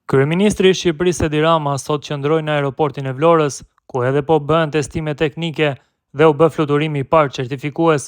Kryeministri i Shqipërisë Edi Rama sot qëndroi në aeroportin e Vlorës, ku edhe po bëhen testime teknike dhe u bë fluturimi i parë certifikues.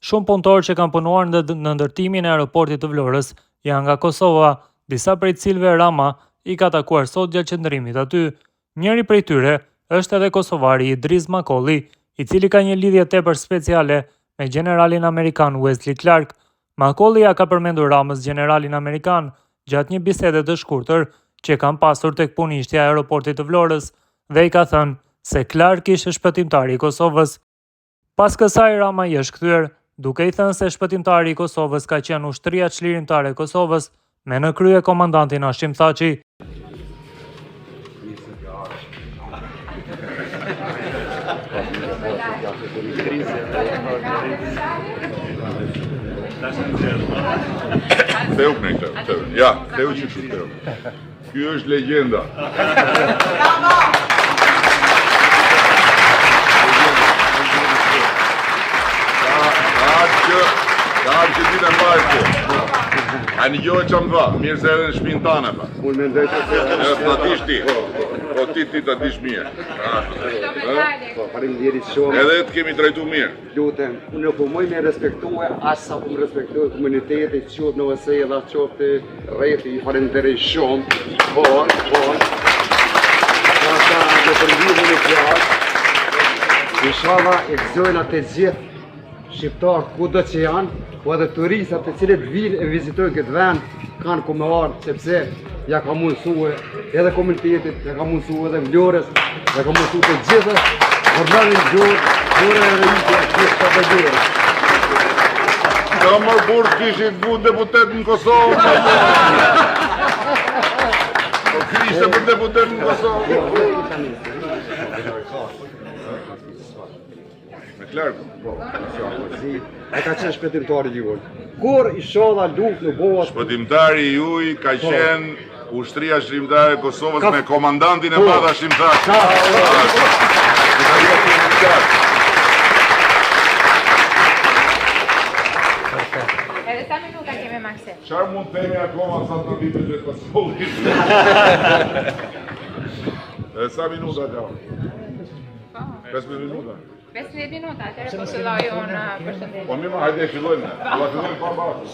Shumë punëtorë që kanë punuar në ndërtimin e aeroportit të Vlorës janë nga Kosova, disa prej cilëve Rama i ka takuar sot gjatë qëndrimit aty. Njëri prej tyre është edhe kosovari Idris Makolli, i cili ka një lidhje tepër speciale me generalin amerikan Wesley Clark. Makolli ja ka përmendur Ramës generalin amerikan gjatë një bisede të shkurtër që kanë pasur tek punishtja e aeroportit të Vlorës dhe i ka thënë se Clark ishte shpëtimtari i Kosovës. Pas kësaj Rama i është kthyer, duke i thënë se shpëtimtari i Kosovës ka qenë ushtria çlirimtare e Kosovës me në krye komandantin Hashim Thaçi. Ktheu në këtë. Ja, ktheu që ktheu. Ky është legjenda. Ka që ti në mbajtë. A një gjojë që më dha, mirë se edhe në shpinë tane, pa. Unë me ndojtë Edhe të dish ti. Po ti të dish mirë. Faleminderit shumë. Edhe të kemi trajtu mirë. Lutem, unë po mëj me respektue, as sa po më respektue komunitetit, qoftë në Vesela, qoftë rreti, faleminderit shumë. Por, ata në përmbydhjen e fjalë, inshallah e gëzojnë atë gjithë shqiptarë kudo që janë, po edhe turistat të cilët vinë e vizitojnë këtë vend, kanë ku me ardhë, sepse ja ka mundësue edhe komunitetit, ja ka mundësue edhe Vlorës, ja ka mundësue të gjithë, Orlanin Gjore e Rejitja, gjithë ka të gjore. Ka mërë burë kishit bu deputet në Kosovë. Po kishte për deputet në Kosovë. Me Clarku. E ka qenë shpëtimtari juaj. Kur inshallah luftë në botë. Shpëtimtari juaj ka qenë ushtria çlirimtare e Kosovës me komandantin e madh Hashim Thaçi. Edhe sa minuta kemi makse? Çfarë mund të themi akoma sa të vitet e Kosovës? Edhe sa minuta ka? 15 minuta. 15 minuta, atëherë po filloj unë përshëndetje. Po mirë, hajde fillojmë. Do fillojmë pa bashkë.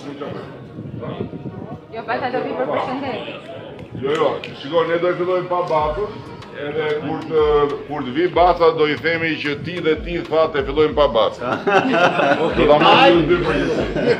Jo, pata do vi për përshëndetje. Jo, shikoj, ne do fillojmë pa bashkë. Edhe kur të vi Baca do i themi që ti dhe ti fate fillojmë pa Baca. Do ta marrim dy përgjithësi.